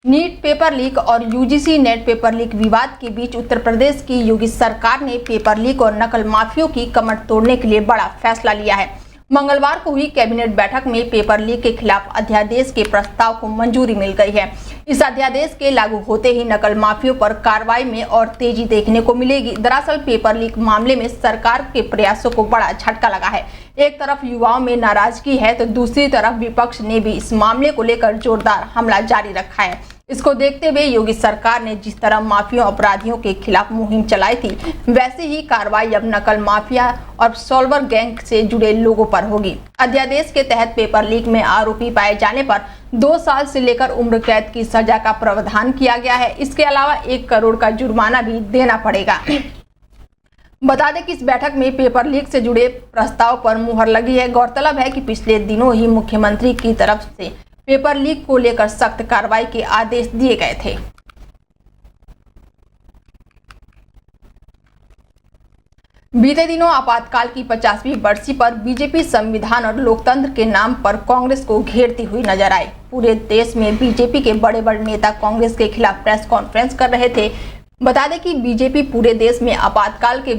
NEET paper leak और UGC net paper leak विवाद के बीच उत्तर प्रदेश की योगी सरकार ने पेपर लीक और नकल माफियों की कमर तोड़ने के लिए बड़ा फैसला लिया है। मंगलवार को हुई कैबिनेट बैठक में पेपर लीक के खिलाफ अध्यादेश के प्रस्ताव को मंजूरी मिल गई है। इस अध्यादेश के लागू होते ही नकल माफियों पर कार्रवाई में और तेजी देखने को मिलेगी। दरअसल पेपर लीक मामले में सरकार के प्रयासों को बड़ा झटका लगा है। एक तरफ युवाओं में नाराजगी है तो दूसरी तरफ विपक्ष ने भी इस मामले को लेकर जोरदार हमला जारी रखा है। इसको देखते हुए योगी सरकार ने जिस तरह माफिया अपराधियों के खिलाफ मुहिम चलाई थी, वैसे ही कार्रवाई अब नकल माफिया और सॉल्वर गैंग से जुड़े लोगों पर होगी। अध्यादेश के तहत पेपर लीक में आरोपी पाए जाने पर 2 साल से लेकर उम्र कैद की सजा का प्रावधान किया गया है। इसके अलावा 1 करोड़ का जुर्माना भी देना पड़ेगा। बता दें कि इस बैठक में पेपर लीक से जुड़े प्रस्ताव पर मुहर लगी है। गौरतलब है कि पिछले दिनों ही मुख्यमंत्री की तरफ से पेपर लीक को लेकर सख्त कार्रवाई के आदेश दिए गए थे। बीते दिनों आपातकाल की 50वीं बरसी पर बीजेपी संविधान और लोकतंत्र के नाम पर कांग्रेस को घेरती हुई नजर आई। पूरे देश में बीजेपी के बड़े बड़े नेता कांग्रेस के खिलाफ प्रेस कॉन्फ्रेंस कर रहे थे। बता दें कि बीजेपी पूरे देश में आपातकाल के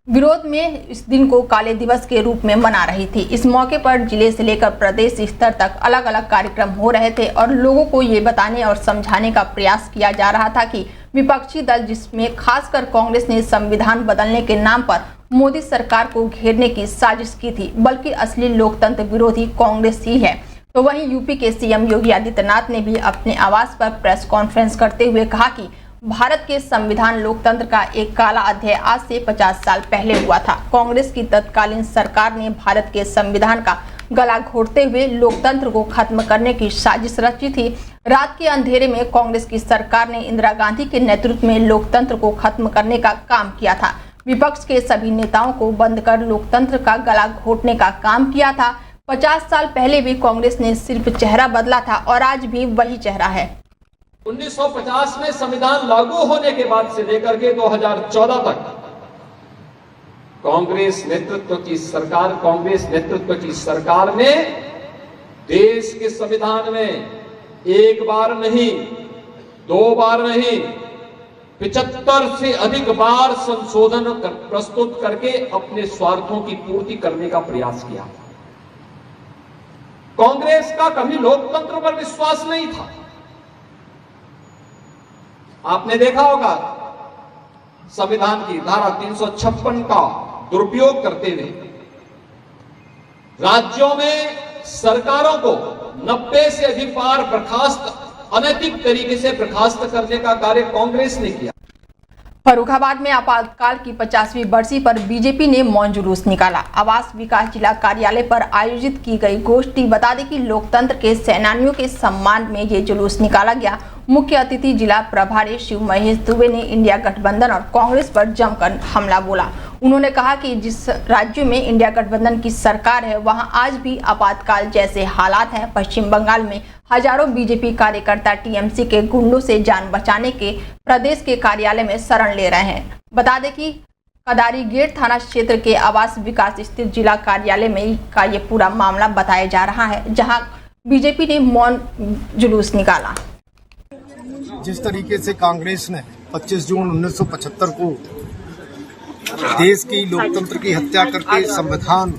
विरोध में इस दिन को काले दिवस के रूप में मना रही थी। इस मौके पर जिले से लेकर प्रदेश स्तर तक अलग अलग कार्यक्रम हो रहे थे और लोगों को ये बताने और समझाने का प्रयास किया जा रहा था कि विपक्षी दल, जिसमें खासकर कांग्रेस ने संविधान बदलने के नाम पर मोदी सरकार को घेरने की साजिश की थी, बल्कि असली लोकतंत्र विरोधी कांग्रेस ही है। तो वहीं यूपी के सीएम योगी आदित्यनाथ ने भी अपने आवास पर प्रेस कॉन्फ्रेंस करते हुए कहा कि भारत के संविधान लोकतंत्र का एक काला अध्याय आज से 50 साल पहले हुआ था। कांग्रेस की तत्कालीन सरकार ने भारत के संविधान का गला घोटते हुए लोकतंत्र को खत्म करने की साजिश रची थी। रात के अंधेरे में कांग्रेस की सरकार ने इंदिरा गांधी के नेतृत्व में लोकतंत्र को खत्म करने का काम किया था। विपक्ष के सभी नेताओं को बंद कर लोकतंत्र का गला घोटने का काम किया था। 50 साल पहले भी कांग्रेस ने सिर्फ चेहरा बदला था और आज भी वही चेहरा है। 1950 में संविधान लागू होने के बाद से लेकर के 2014 तक कांग्रेस नेतृत्व की सरकार ने देश के संविधान में 1 बार नहीं, 2 बार नहीं, 75 से अधिक बार संशोधन प्रस्तुत करके अपने स्वार्थों की पूर्ति करने का प्रयास किया। कांग्रेस का कभी लोकतंत्र पर विश्वास नहीं था। आपने देखा होगा संविधान की धारा 356 का दुरुपयोग करते हुए राज्यों में सरकारों को 90 से अधिक बार अनैतिक तरीके से बर्खास्त करने का कार्य कांग्रेस ने किया। फर्रुखाबाद में आपातकाल की 50वीं बरसी पर बीजेपी ने मौन जुलूस निकाला। आवास विकास जिला कार्यालय पर आयोजित की गई गोष्ठी। बता दें कि लोकतंत्र के सेनानियों के सम्मान में ये जुलूस निकाला गया। मुख्य अतिथि जिला प्रभारी शिव महेश दुबे ने इंडिया गठबंधन और कांग्रेस पर जमकर हमला बोला। उन्होंने कहा कि जिस राज्य में इंडिया गठबंधन की सरकार है, वहां आज भी आपातकाल जैसे हालात हैं। पश्चिम बंगाल में हजारों बीजेपी कार्यकर्ता टीएमसी के गुंडों से जान बचाने के प्रदेश के कार्यालय में शरण ले रहे हैं। बता दें कि कदारी गेट थाना क्षेत्र के आवास विकास स्थित जिला कार्यालय में का ये पूरा मामला बताया जा रहा है, जहां बीजेपी ने मौन जुलूस निकाला। जिस तरीके से कांग्रेस ने 25 जून 1975 को देश की लोकतंत्र की हत्या करके संविधान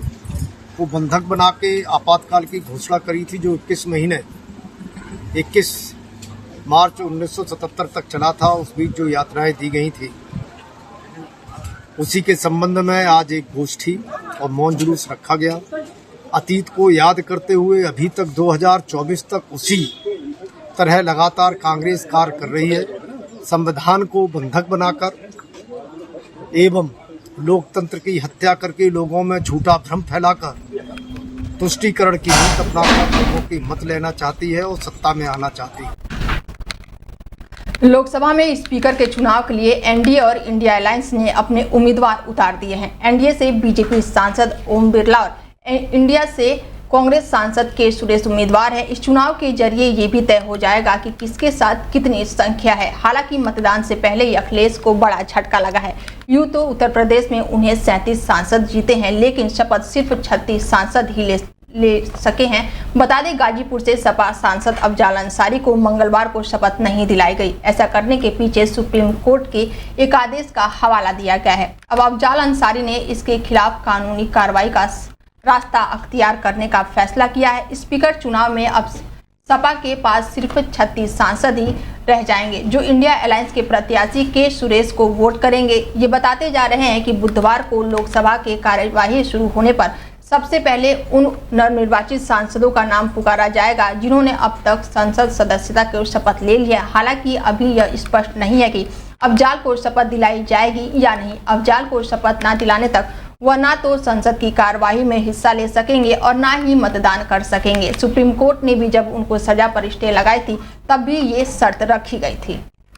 को बंधक बना के आपातकाल की घोषणा करी थी, जो 21 मार्च 1977 तक चला था। उस बीच जो यात्राएं दी गई थी, उसी के संबंध में आज एक गोष्ठी और मौन जुलूस रखा गया। अतीत को याद करते हुए अभी तक 2024 तक उसी तरह लगातार कांग्रेस कार्य कर रही है। संविधान को बंधक बनाकर एवं लोकतंत्र की हत्या करके लोगों में झूठा भ्रम फैलाकर तुष्टीकरण की नीति अपनाकर लोगों की मत लेना चाहती है और सत्ता में आना चाहती है। लोकसभा में स्पीकर के चुनाव के लिए एनडीए और इंडिया अलायंस ने अपने उम्मीदवार उतार दिए हैं। एनडीए से बीजेपी सांसद ओम बिरला और इंडिया से कांग्रेस सांसद के सुरेश उम्मीदवार हैं। इस चुनाव के जरिए ये भी तय हो जाएगा कि किसके साथ कितनी संख्या है। हालांकि मतदान से पहले ही अखिलेश को बड़ा झटका लगा है। यूं तो उत्तर प्रदेश में उन्हें 37 सांसद जीते हैं, लेकिन शपथ सिर्फ 36 सांसद ही ले सके हैं। बता दें, गाजीपुर से सपा सांसद अफजाल अंसारी को मंगलवार को शपथ नहीं दिलाई गई। ऐसा करने के पीछे सुप्रीम कोर्ट के एक आदेश का हवाला दिया गया है। अब अफजाल अंसारी ने इसके खिलाफ कानूनी कार्रवाई का रास्ता अख्तियार करने का फैसला किया है। स्पीकर चुनाव में अब सपा के पास सिर्फ 36 सांसद ही रह जाएंगे, जो इंडिया अलायंस के प्रत्याशी के सुरेश को वोट करेंगे। ये बताते जा रहे हैं कि बुधवार को लोकसभा के कार्यवाही शुरू होने पर सबसे पहले उन नवनिर्वाचित सांसदों का नाम पुकारा जाएगा जिन्होंने अब तक संसद सदस्यता की शपथ ले लिया। हालांकि अभी यह स्पष्ट नहीं है कि अफजाल को शपथ दिलाई जाएगी या नहीं। अफजाल को शपथ न दिलाने तक वह ना तो संसद की कार्यवाही में हिस्सा ले सकेंगे और ना ही मतदान कर सकेंगे। सुप्रीम कोर्ट ने भी जब उनको सजा पर स्टे लगाई थी तब भी ये शर्त रखी गई थी।